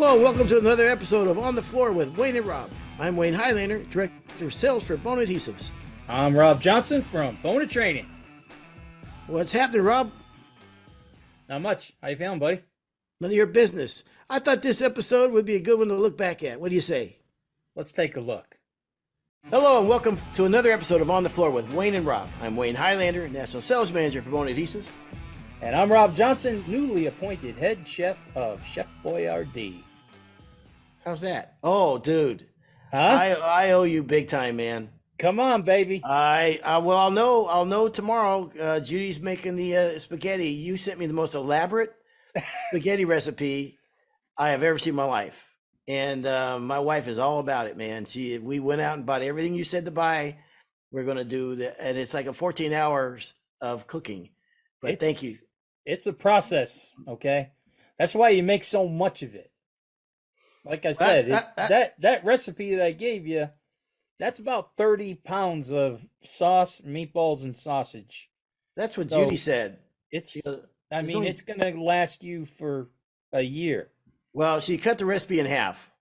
Hello, and welcome to another episode of On the Floor with Wayne and Rob. I'm Wayne Highlander, Director of Sales for Bona Adhesives. I'm Rob Johnson from Bona Training. What's happening, Rob? Not much. How you feeling, buddy? None of your business. I thought this episode would be a good one to look back at. What do you say? Let's take a look. Hello, and welcome to another episode of On the Floor with Wayne and Rob. I'm Wayne Highlander, National Sales Manager for Bona Adhesives. And I'm Rob Johnson, newly appointed head chef of Chef Boyardee. How's that? Oh, dude. Huh? I owe you big time, man. Come on, baby. I'll know tomorrow. Judy's making the spaghetti. You sent me the most elaborate spaghetti recipe I have ever seen in my life. And my wife is all about it, man. We went out and bought everything you said to buy. We're going to do that. And it's like 14 hours of cooking. But thank you. It's a process, okay? That's why you make so much of it. Like I said, that recipe that I gave you, that's about 30 pounds of sauce, meatballs, and sausage. That's what Judy said. It's going to last you for a year. Well, she cut the recipe in half.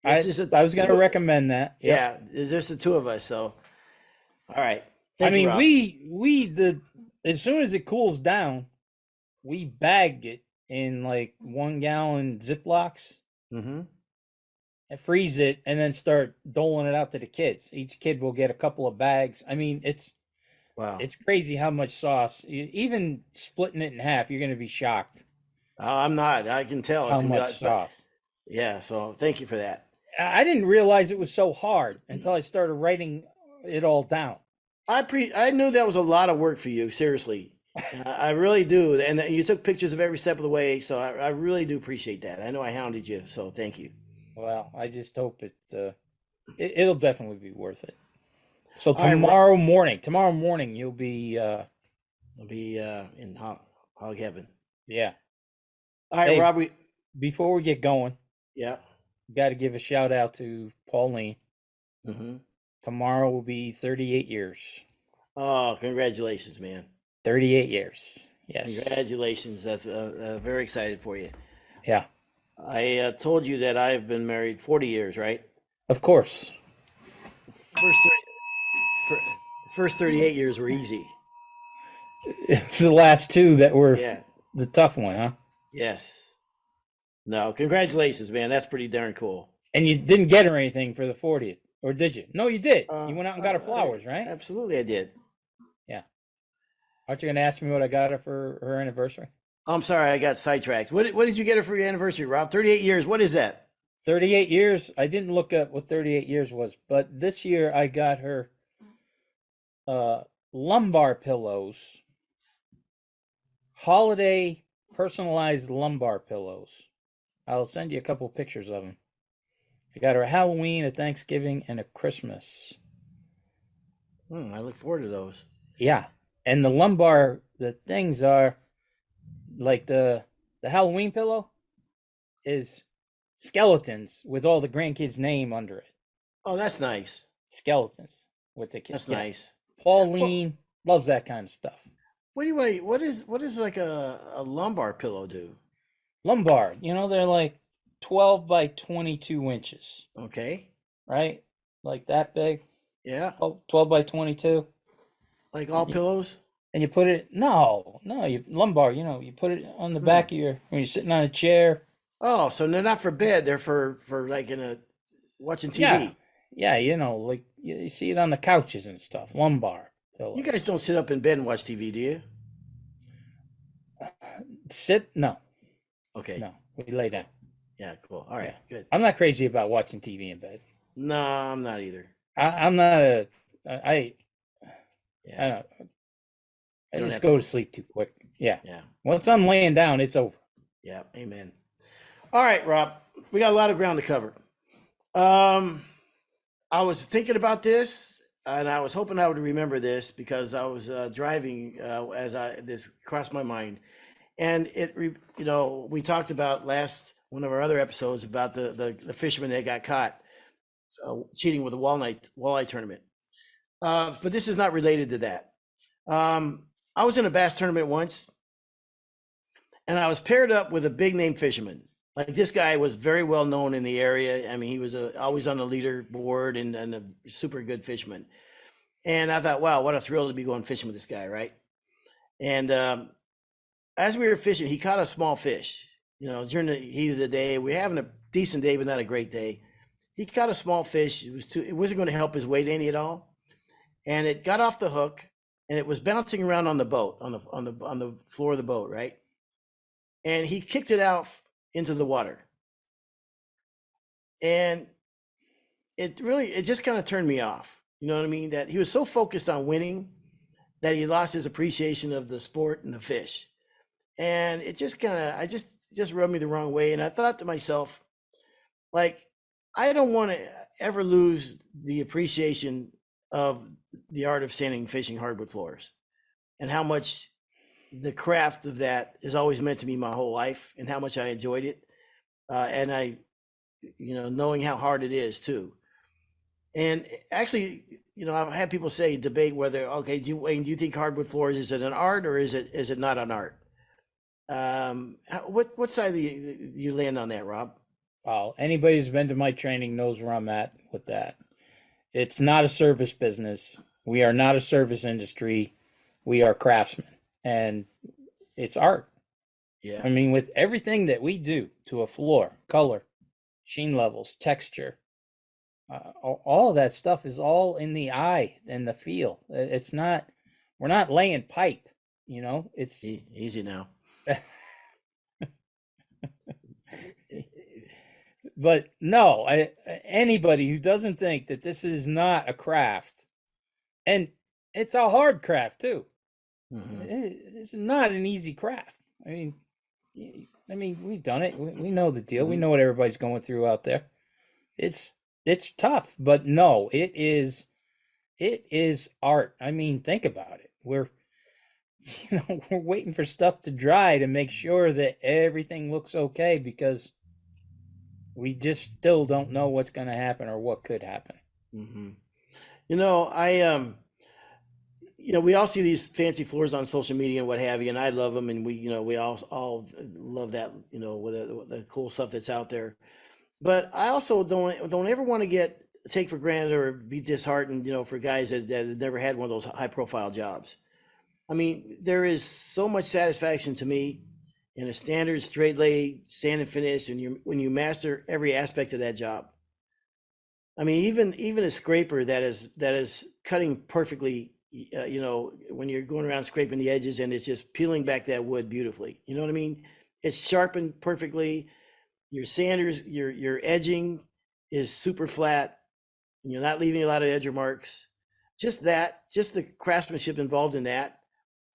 I was going to recommend that. Yep. Yeah, there's just the two of us. So, all right. As soon as it cools down, we bagged it in like 1 gallon Ziplocs. Mm-hmm. And freeze it, and then start doling it out to the kids. Each kid will get a couple of bags. I mean, it's crazy how much sauce. Even splitting it in half, you're going to be shocked. I'm not. I can tell how much sauce. Yeah. So thank you for that. I didn't realize it was so hard until I started writing it all down. I knew that was a lot of work for you. Seriously, I really do. And you took pictures of every step of the way, so I really do appreciate that. I know I hounded you, so thank you. Well, I just hope it'll definitely be worth it. So tomorrow morning you'll be in hog heaven. Yeah. All right, hey, Rob. Before we get going, yeah, got to give a shout out to Pauline. Mm-hmm. Tomorrow will be 38 years. Oh, congratulations, man! 38 years. Yes. Congratulations. That's very excited for you. Yeah. I told you that I've been married 40 years, right? Of course. First 38 years were easy. It's the last two that were the tough one, huh? Yes. No, congratulations, man. That's pretty darn cool. And you didn't get her anything for the 40th, or did you? No, you did. You went out and got her flowers, right? Absolutely, I did. Yeah. Aren't you going to ask me what I got her for her anniversary? I'm sorry, I got sidetracked. What did you get her for your anniversary, Rob? 38 years. What is that? 38 years. I didn't look up what 38 years was, but this year I got her lumbar pillows. Holiday personalized lumbar pillows. I'll send you a couple of pictures of them. I got her a Halloween, a Thanksgiving, and a Christmas. I look forward to those. Yeah. And the things are like the Halloween pillow is skeletons with all the grandkids' name under it. Oh, that's nice. Skeletons with the kids. That's nice. Pauline loves that kind of stuff. What is like a lumbar pillow do? Lumbar, they're like 12 by 22 inches. Okay. Right? Like that big. Yeah. 12 by 22. Like all pillows? And you put it, lumbar, you put it on the back of when you're sitting on a chair. Oh, so they're not for bed. They're for like watching TV. Yeah. Like you see it on the couches and stuff. Lumbar pillows. You guys don't sit up in bed and watch TV, do you? No. Okay. No, we lay down. Yeah, cool. All right, good. I'm not crazy about watching TV in bed. No, I'm not either. I'm not I just go to sleep too quick. Yeah. Yeah. Once I'm laying down, it's over. Yeah. Amen. All right, Rob, we got a lot of ground to cover. I was thinking about this, and I was hoping I would remember this because I was driving as this crossed my mind, and we talked about one of our other episodes about the fisherman that got caught cheating with a walleye tournament. But this is not related to that. I was in a bass tournament once, and I was paired up with a big name fisherman. Like this guy was very well known in the area. I mean, he was always on the leaderboard and a super good fisherman. And I thought, wow, what a thrill to be going fishing with this guy, right? And as we were fishing, he caught a small fish. You know, during the heat of the day, we were having a decent day, but not a great day. He caught a small fish. It wasn't going to help his weight any at all, and it got off the hook, and it was bouncing around on the boat, on the floor of the boat, right? And he kicked it out into the water, and it just kind of turned me off. You know what I mean? That he was so focused on winning that he lost his appreciation of the sport and the fish. And it just kind of, just rubbed me the wrong way. And I thought to myself, like, I don't want to ever lose the appreciation of the art of sanding and fishing hardwood floors, and how much the craft of that has always meant to me my whole life, and how much I enjoyed it. And I, knowing how hard it is too. And actually, I've had people debate whether, okay, do you think hardwood floors, is it an art or is it not an art? What side do you land on that, Rob? Well, anybody who's been to my training knows where I'm at with that. It's not a service business. We are not a service industry. We are craftsmen, and it's art. Yeah. I mean, with everything that we do to a floor, color, sheen levels, texture, all of that stuff is all in the eye and the feel. It's not, we're not laying pipe, it's easy now. But no, anybody who doesn't think that this is not a craft, and it's a hard craft too. Mm-hmm. It's not an easy craft. I mean, we've done it. We know the deal. Mm-hmm. We know what everybody's going through out there. It's tough, but no, it is art. I mean, think about it. We're waiting for stuff to dry to make sure that everything looks okay, because we just still don't know what's going to happen or what could happen. Mm-hmm. We all see these fancy floors on social media and what have you, and I love them, and we all love that, with the cool stuff that's out there. But I also don't ever want to take for granted or be disheartened, for guys that have never had one of those high profile jobs. I mean, there is so much satisfaction to me in a standard straight lay sand and finish, and when you master every aspect of that job. I mean, even a scraper that is cutting perfectly, when you're going around scraping the edges and it's just peeling back that wood beautifully. You know what I mean? It's sharpened perfectly. Your sanders, your edging is super flat, and you're not leaving a lot of edge marks. Just the craftsmanship involved in that,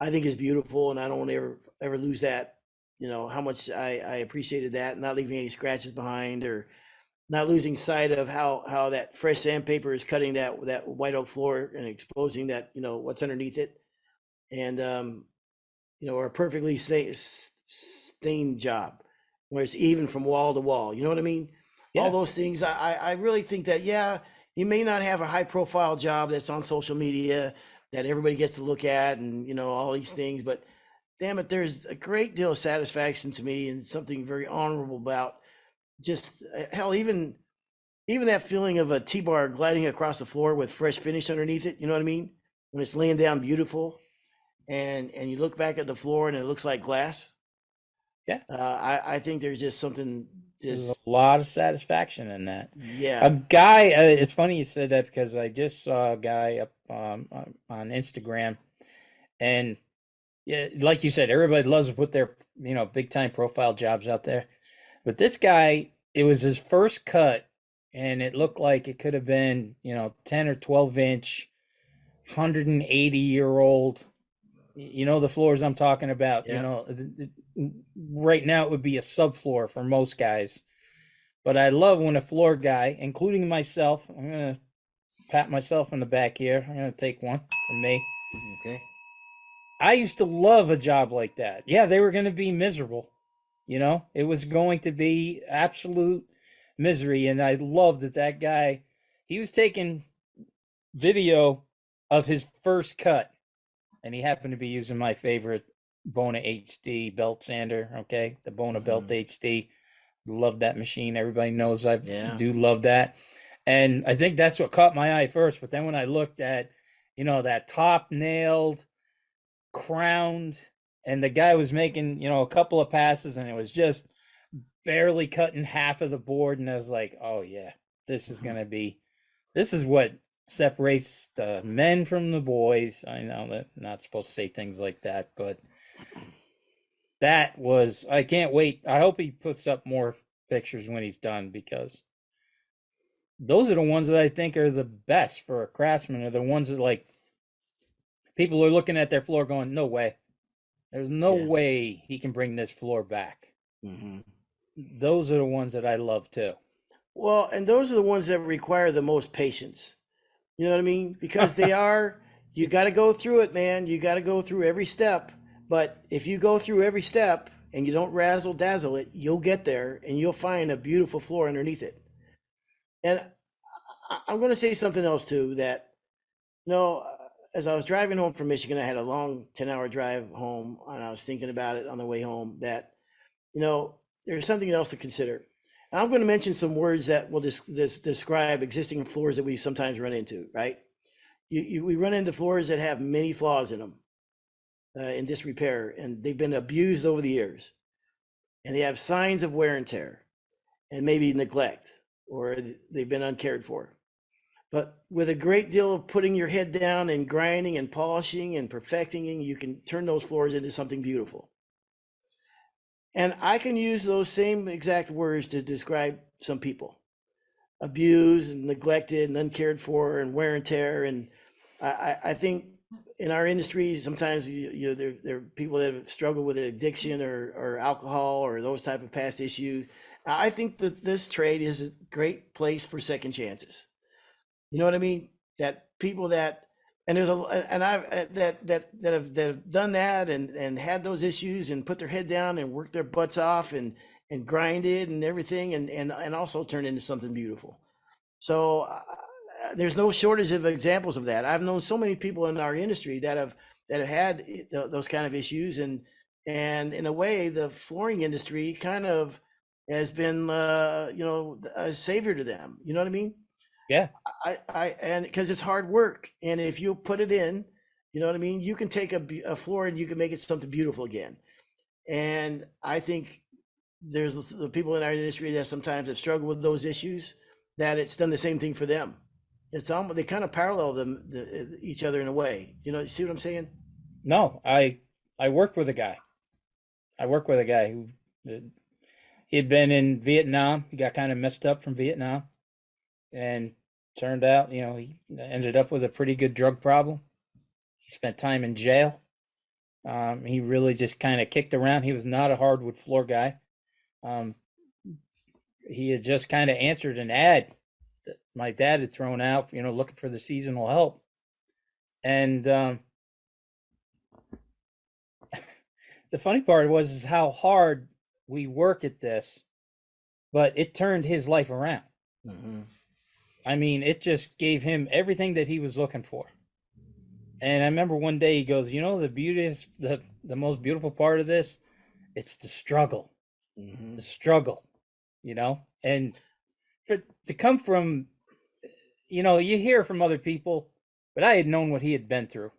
I think, is beautiful, and I don't want to ever lose that. How much I appreciated that, not leaving any scratches behind, or not losing sight of how that fresh sandpaper is cutting that white oak floor and exposing that, what's underneath it, and or a perfectly stained job where it's even from wall to wall. You know what I mean? Yeah. All those things. I really think that, yeah, you may not have a high profile job that's on social media that everybody gets to look at, and all these things, but damn it, there's a great deal of satisfaction to me, and something very honorable about just, hell, even that feeling of a T-bar gliding across the floor with fresh finish underneath it. You know what I mean? When it's laying down beautiful, and you look back at the floor and it looks like glass. Yeah. I think there's just something. There's a lot of satisfaction in that. Yeah. A guy, it's funny you said that, because I just saw a guy up on Instagram, and yeah, like you said, everybody loves to put their, big time profile jobs out there. But this guy, it was his first cut, and it looked like it could have been, 10 or 12 inch, 180-year-old, the floors I'm talking about. Yeah. Right now it would be a subfloor for most guys. But I love when a floor guy, including myself, I'm going to pat myself in the back here. I'm going to take one from me. Okay. I used to love a job like that. Yeah, they were going to be miserable. It was going to be absolute misery. And I loved that guy, he was taking video of his first cut, and he happened to be using my favorite Bona HD belt sander. Okay. The Bona Belt HD. Love that machine. Everybody knows I Yeah. do love that. And I think that's what caught my eye first. But then when I looked at, that top nailed, crowned, and the guy was making, a couple of passes and it was just barely cutting half of the board. And I was like, oh, yeah, this is Mhm. going to be, this is what separates the men from the boys. I know that I'm not supposed to say things like that, but I can't wait. I hope he puts up more pictures when he's done, because those are the ones that I think are the best for a craftsman, are the ones that, like, people are looking at their floor going, no way. There's no Yeah. way he can bring this floor back. Hmm. Those are the ones that I love too. Well, and those are the ones that require the most patience. You know what I mean? Because you got to go through it, man. You got to go through every step. But if you go through every step and you don't razzle dazzle it, you'll get there and you'll find a beautiful floor underneath it. And I'm going to say something else too, that, as I was driving home from Michigan, I had a long 10-hour drive home, and I was thinking about it on the way home, that, there's something else to consider. And I'm going to mention some words that will describe existing floors that we sometimes run into, right? We run into floors that have many flaws in them, in disrepair, and they've been abused over the years, and they have signs of wear and tear, and maybe neglect, or they've been uncared for. But with a great deal of putting your head down and grinding and polishing and perfecting, you can turn those floors into something beautiful. And I can use those same exact words to describe some people: abused and neglected and uncared for and wear and tear. And I think in our industry, sometimes there are people that have struggled with addiction or alcohol or those type of past issues. I think that this trade is a great place for second chances. You know what I mean? That people that, and there's a, and I've that have done that and had those issues and put their head down and worked their butts off and grinded and everything, and also turned into something beautiful. So there's no shortage of examples of that. I've known so many people in our industry that have had those kind of issues, and in a way, the flooring industry kind of has been a savior to them. You know what I mean? Yeah. And because it's hard work, and if you put it in, you know what I mean, you can take a floor and you can make it something beautiful again. And I think there's the people in our industry that sometimes have struggled with those issues, that it's done the same thing for them. It's almost, they kind of parallel each other in a way. See what I'm saying? No, I worked with a guy. I worked with a guy who he'd been in Vietnam. He got kind of messed up from Vietnam, and turned out, he ended up with a pretty good drug problem. He spent time in jail. He really just kind of kicked around. He was not a hardwood floor guy. Um, he had just kind of answered an ad that my dad had thrown out, looking for the seasonal help. And the funny part is how hard we work at this, but it turned his life around. Mm-hmm. I mean, it just gave him everything that he was looking for. And I remember one day he goes, the beauty is the most beautiful part of this, it's the struggle. Mm-hmm. The struggle, and to come from, you hear from other people, but I had known what he had been through,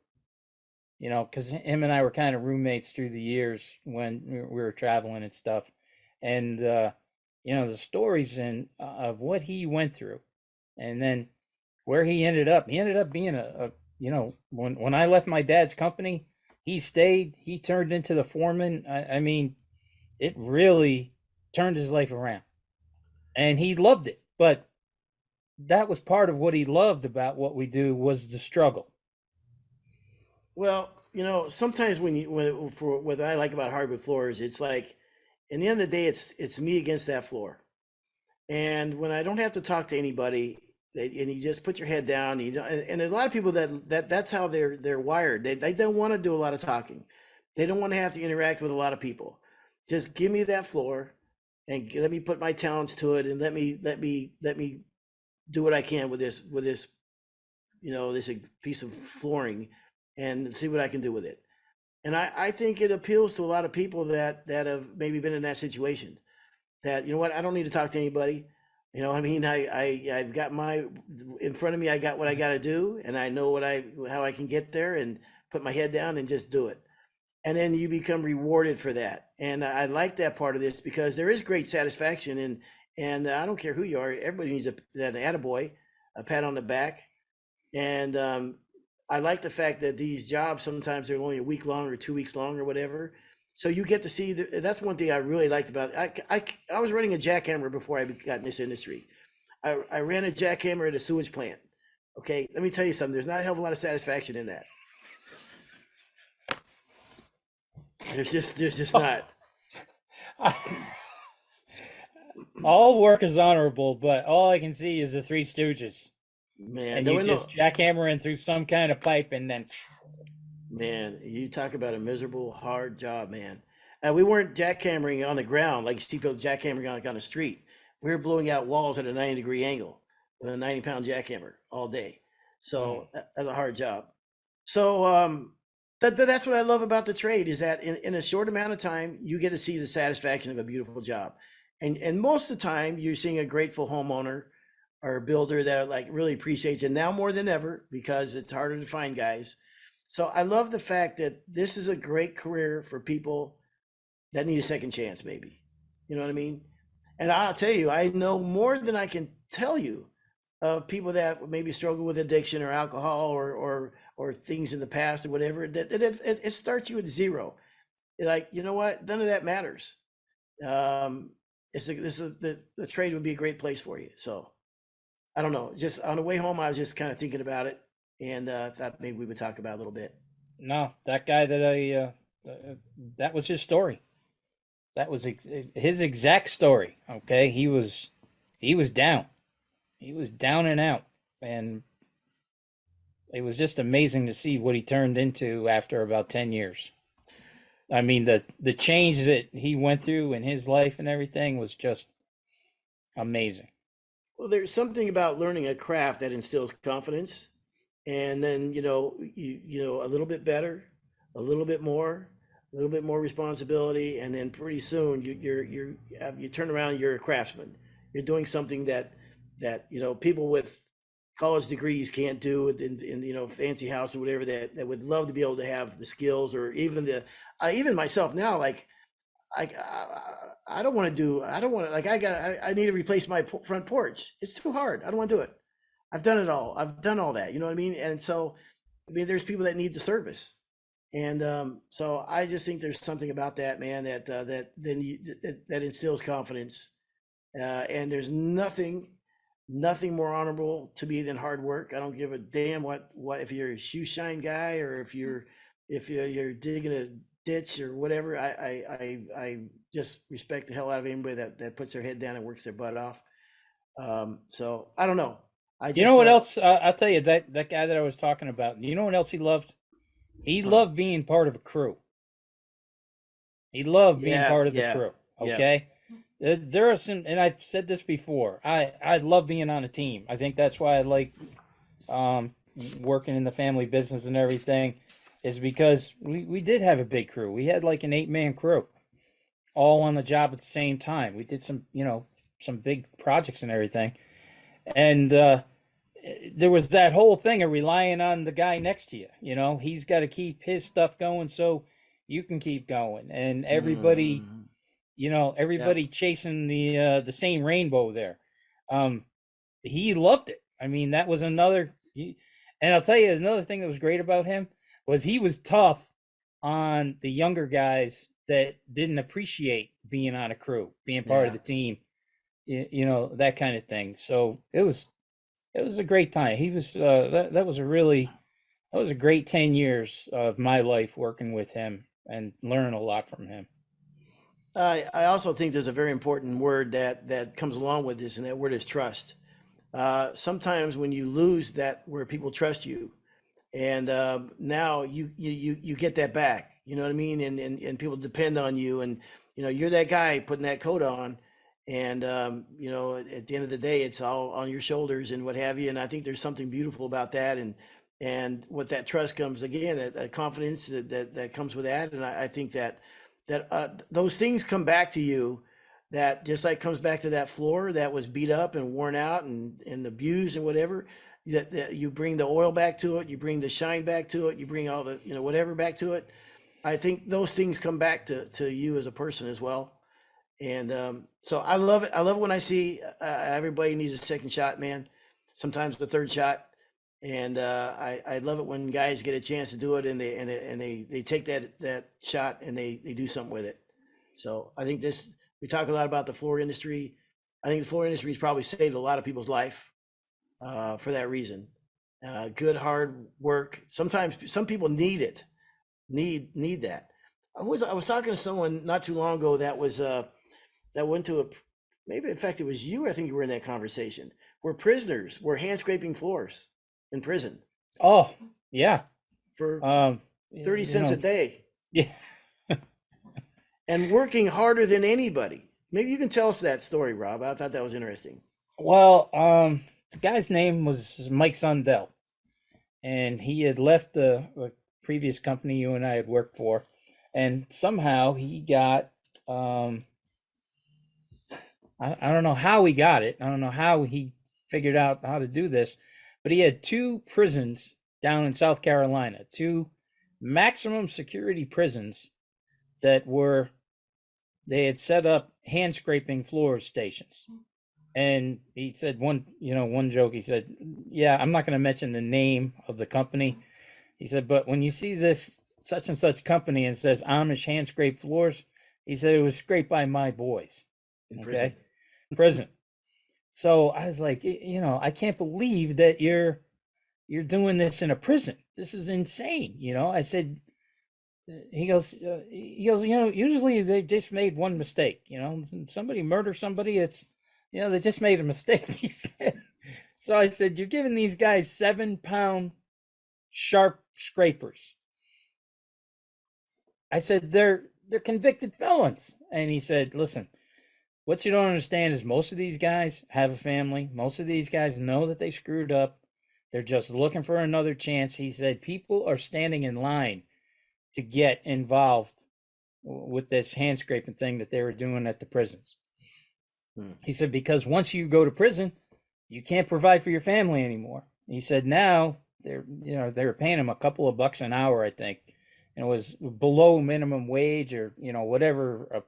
because him and I were kind of roommates through the years when we were traveling and stuff. And, the stories of what he went through, and then where he ended up being when I left my dad's company, he stayed, he turned into the foreman. I mean, it really turned his life around, and he loved it. But that was part of what he loved about what we do, was the struggle. Well, sometimes for what I like about hardwood floors, it's like, in the end of the day, it's me against that floor. And when I don't have to talk to anybody, and you just put your head down, and a lot of people that's how they're wired. They don't want to do a lot of talking. They don't want to have to interact with a lot of people. Just give me that floor, and let me put my talents to it, and let me do what I can with this this piece of flooring, and see what I can do with it. And I think it appeals to a lot of people that have maybe been in that situation. that, you know what, I don't need to talk to anybody. You know what I mean? I've got my, in front of me, I got what I got to do, and I know how I can get there and put my head down and just do it. And then you become rewarded for that. And I like that part of this because there is great satisfaction. And I don't care who you are, everybody needs that attaboy, a pat on the back. And I like the fact that these jobs sometimes they're only a week long or 2 weeks long or whatever. So you get to see that's one thing I really liked about it. I was running a jackhammer before I got in this industry. I ran a jackhammer at a sewage plant. Okay, let me tell you something. There's not a hell of a lot of satisfaction in that. There's just not. All work is honorable, but all I can see is the Three Stooges. Man, And you just jackhammering through some kind of pipe and then. Man, you talk about a miserable, hard job, man. We weren't jackhammering on the ground like you see people jackhammering on the street. We were blowing out walls at a 90-degree angle with a 90-pound jackhammer all day. So that's a hard job. So that's what I love about the trade is that in a short amount of time, you get to see the satisfaction of a beautiful job. And most of the time, you're seeing a grateful homeowner or a builder that like really appreciates it now more than ever because it's harder to find guys. So I love the fact that this is a great career for people that need a second chance, maybe. You know what I mean? And I'll tell you, I know more than I can tell you of people that maybe struggle with addiction or alcohol or things in the past or whatever. That it starts you at zero. Like, you know what? None of that matters. The trade would be a great place for you. So I don't know. Just on the way home, I was just kind of thinking about it. And thought maybe we would talk about it a little bit. No, that guy that was his story. That was his exact story. Okay, he was down. He was down and out, and it was just amazing to see what he turned into after about 10 years. I mean, the change that he went through in his life and everything was just amazing. Well, there's something about learning a craft that instills confidence. And then a little bit better, a little bit more responsibility, and then pretty soon you turn around and you're a craftsman. You're doing something that people with college degrees can't do in fancy house or whatever that would love to be able to have the skills or even myself now, like I don't want to like I need to replace my front porch. It's too hard. I don't want to do it. I've done it all. I've done all that. You know what I mean? And so, I mean, there's people that need the service, and so I just think there's something about that, man, that instills confidence. And there's nothing more honorable to me than hard work. I don't give a damn what if you're a shoe shine guy or if you're you're digging a ditch or whatever. I just respect the hell out of anybody that puts their head down and works their butt off. So I don't know. You know what else? I'll tell you that guy that I was talking about. You know what else he loved? He loved being part of a crew. He loved being part of the crew. Okay, there are some, and I've said this before. I love being on a team. I think that's why I like working in the family business and everything, is because we did have a big crew. We had like an 8-man crew, all on the job at the same time. We did some big projects and everything. And there was that whole thing of relying on the guy next to you. He's got to keep his stuff going so you can keep going. And everybody, chasing the same rainbow there. He loved it. I mean, that was another. And I'll tell you another thing that was great about him was he was tough on the younger guys that didn't appreciate being on a crew, being part of the team. That kind of thing. So it was a great time. He was that was a great 10 years of my life working with him and learning a lot from him. I also think there's a very important word that comes along with this, and that word is trust. Sometimes when you lose that where people trust you, and now you get that back. You know what I mean? And people depend on you, and you're that guy putting that coat on. And, at the end of the day, it's all on your shoulders and what have you. And I think there's something beautiful about that. And what that trust comes, again, a confidence that comes with that. And I think that those things come back to you that just like comes back to that floor that was beat up and worn out and abused and whatever, that you bring the oil back to it, you bring the shine back to it, you bring all the, whatever back to it. I think those things come back to you as a person as well. And so I love it. I love it when I see everybody needs a second shot, man. Sometimes the third shot. And I love it when guys get a chance to do it and they take that shot and they do something with it. So I think we talk a lot about the floor industry. I think the floor industry has probably saved a lot of people's life for that reason. Good hard work. Sometimes some people need it, need that. I was talking to someone not too long ago that went to maybe in fact it was you. I think you were in that conversation where prisoners were hand scraping floors in prison. Oh yeah, for 30 cents a day. Yeah. And working harder than anybody. Maybe you can tell us that story, Rob. I thought that was interesting. Well, the guy's name was Mike Sundell, and he had left the previous company you and I had worked for, and somehow he got I don't know how he got it. I don't know how he figured out how to do this, but he had 2 prisons down in South Carolina, 2 maximum security prisons that they had set up hand scraping floor stations. And he said one joke, he said, yeah, I'm not going to mention the name of the company. He said, but when you see this such and such company and says Amish hand scrape floors, he said it was scraped by my boys. In prison. Prison. So I was like, I can't believe that you're doing this in a prison. This is insane. I said, he goes, usually they just made one mistake. Somebody murders somebody. It's, they just made a mistake. He said. So I said, you're giving these guys 7-pound sharp scrapers. I said, they're convicted felons. And he said, listen, what you don't understand is most of these guys have a family. Most of these guys know that they screwed up. They're just looking for another chance. He said, people are standing in line to get involved with this hand scraping thing that they were doing at the prisons. He said, because once you go to prison, you can't provide for your family anymore. He said, now they were paying him a couple of bucks an hour, I think. And it was below minimum wage or, whatever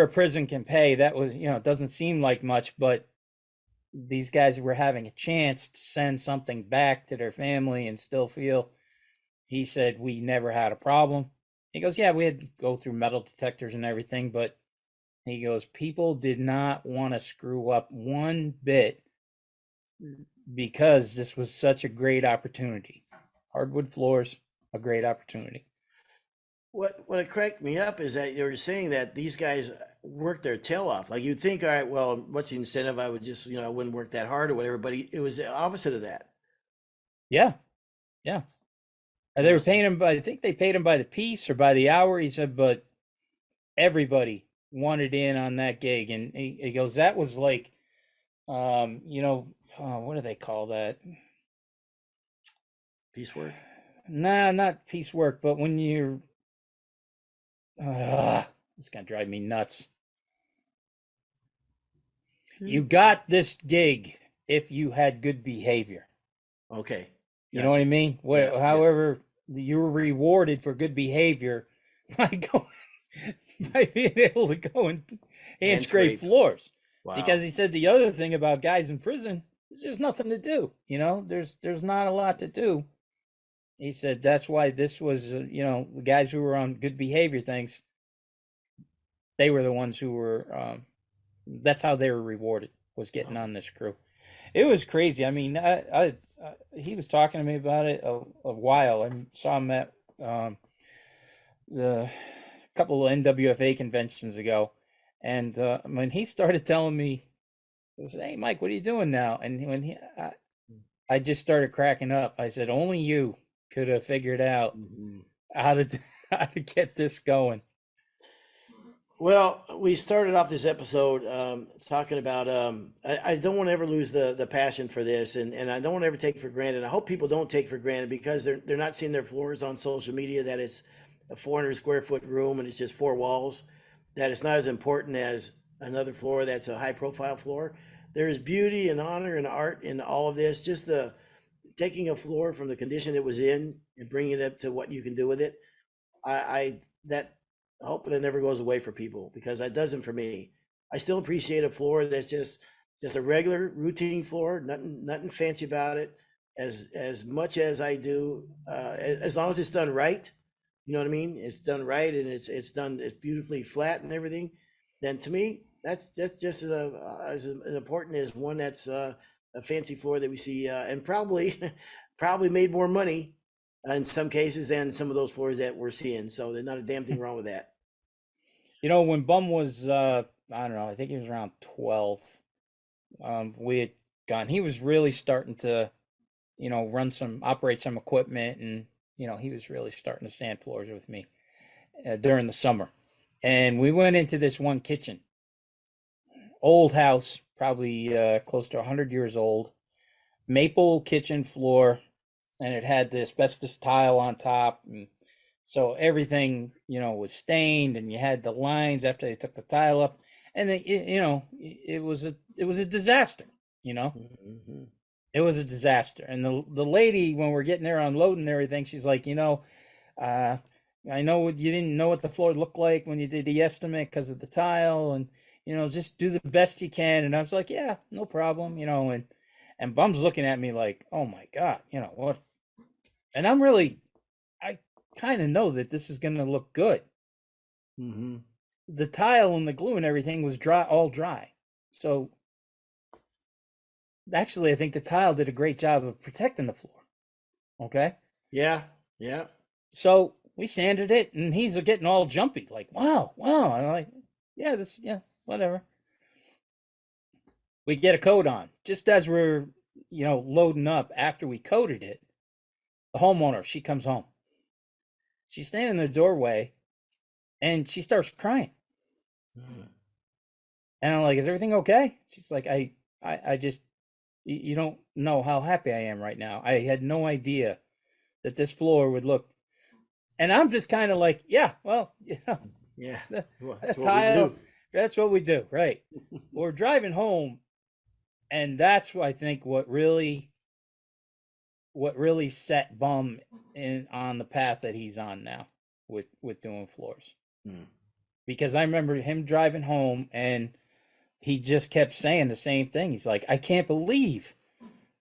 a prison can pay. That was, it doesn't seem like much, but these guys were having a chance to send something back to their family and still feel. He said, we never had a problem. He goes, yeah, we had to go through metal detectors and everything, but he goes, people did not want to screw up one bit because this was such a great opportunity. Hardwood floors, a great opportunity. What cracked me up is that you were saying that these guys worked their tail off. Like you'd think, all right, well, what's the incentive? I would just, I wouldn't work that hard or whatever, but it was the opposite of that. Yeah. Yeah. They were paying him I think they paid him by the piece or by the hour. He said, but everybody wanted in on that gig. And he goes, that was like, what do they call that? Piecework? Nah, not piecework, but when you're, it's going to drive me nuts. You got this gig if you had good behavior. Okay. You know what I mean? However, you were rewarded for good behavior by being able to go and hand scrape floors. Wow. Because he said the other thing about guys in prison is there's nothing to do. There's not a lot to do. He said that's why this was, the guys who were on good behavior things, they were the ones who were, that's how they were rewarded, was getting on this crew. It was crazy. I mean, he was talking to me about it a while. I saw him at the couple of NWFA conventions ago, and when he started telling me, I said, "Hey, Mike, what are you doing now?" And when I just started cracking up. I said, "Only you could have figured out how to get this going." Well, we started off this episode talking about I don't want to ever lose the passion for this, and I don't want to ever take for granted. I hope people don't take for granted because they're not seeing their floors on social media that it's a 400 square foot room and it's just 4 walls. that it's not as important as another floor that's a high profile floor. There is beauty and honor and art in all of this. Just the taking a floor from the condition it was in and bringing it up to what you can do with it. I hope that never goes away for people, because that doesn't for me. I still appreciate a floor that's just a regular routine floor, nothing fancy about it. As much as I do, as long as it's done right, you know what I mean? It's done right, and it's beautifully flat and everything. Then to me, that's just as important as one that's a fancy floor that we see, and probably probably made more money in some cases than some of those floors that we're seeing. So there's not a damn thing wrong with that. You know, when Bum was, I don't know, I think he was around 12. We had gone. He was really starting to, operate some equipment, and he was really starting to sand floors with me during the summer. And we went into this one kitchen, old house, probably close to 100 years old, maple kitchen floor, and it had the asbestos tile on top, and so everything was stained, and you had the lines after they took the tile up, and it was a disaster. Mm-hmm. It was a disaster. And the lady, when we're getting there unloading everything, she's like, I know you didn't know what the floor looked like when you did the estimate because of the tile, and just do the best you can. And I was like, yeah, no problem, and Bum's looking at me like, oh my God, what? And I kind of know that this is going to look good. Mm-hmm. The tile and the glue and everything was all dry. So actually, I think the tile did a great job of protecting the floor. Okay. Yeah. Yeah. So we sanded it, and he's getting all jumpy, like, wow. And I'm like, yeah, whatever. We get a coat on. Just as we're, loading up after we coated it, the homeowner, she comes home. She's standing in the doorway, and she starts crying. Mm. And I'm like, is everything okay? She's like, I just, you don't know how happy I am right now. I had no idea that this floor would look. And I'm just kind of like, yeah, well, yeah, that's tile, that's what we do, right? We're driving home, and that's what I think what really set Bum on the path that he's on now with doing floors. Because I remember him driving home, and he just kept saying the same thing. He's like, I can't believe,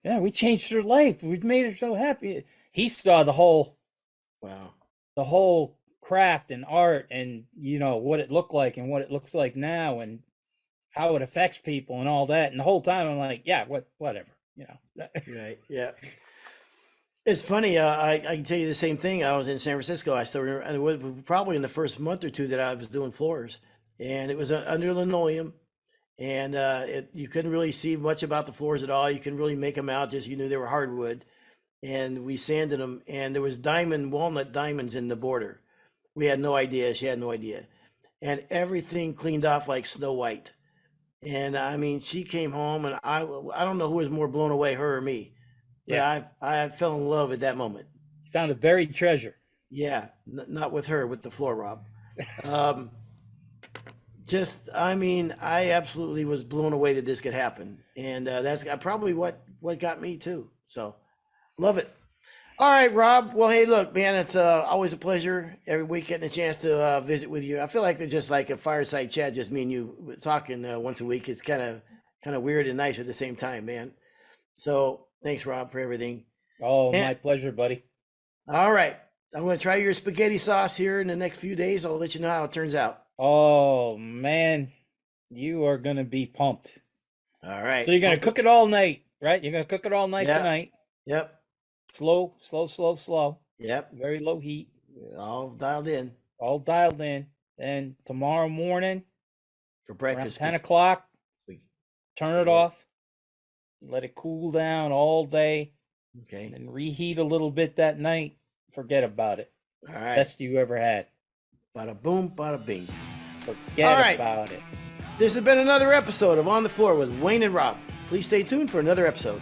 we changed her life. We've made her so happy. He saw the whole craft and art, and what it looked like and what it looks like now, and how it affects people and all that. And the whole time I'm like, yeah, whatever, Right. Yeah. It's funny. I can tell you the same thing. I was in San Francisco. I still remember, and it was probably in the first month or two that I was doing floors, and it was under linoleum, and you couldn't really see much about the floors at all. You couldn't really make them out. Just you knew they were hardwood, and we sanded them, and there was walnut diamonds in the border. We had no idea. She had no idea, and everything cleaned off like Snow White. And I mean, she came home, and I don't know who was more blown away, her or me. Yeah, I fell in love at that moment. You found a buried treasure. Yeah, not with her, with the floor, Rob. I mean, I absolutely was blown away that this could happen, and that's probably what got me too. So, love it. All right, Rob. Well, hey, look, man, it's always a pleasure every week getting a chance to visit with you. I feel like it's just like a fireside chat, just me and you talking once a week. It's kind of weird and nice at the same time, man. So. Thanks, Rob, for everything. Oh, my pleasure, buddy. All right. I'm going to try your spaghetti sauce here in the next few days. I'll let you know how it turns out. Oh, man. You are going to be pumped. All right. So you're going to cook it all night, right? You're going to cook it all night tonight. Yep. Slow. Yep. Very low heat. All dialed in. And tomorrow morning, for breakfast, around 10 o'clock, turn it off. Let it cool down all day. Okay. And reheat a little bit that night. Forget about it. All right. Best you ever had. Bada boom, bada bing. Forget about it. This has been another episode of On the Floor with Wayne and Rob. Please stay tuned for another episode.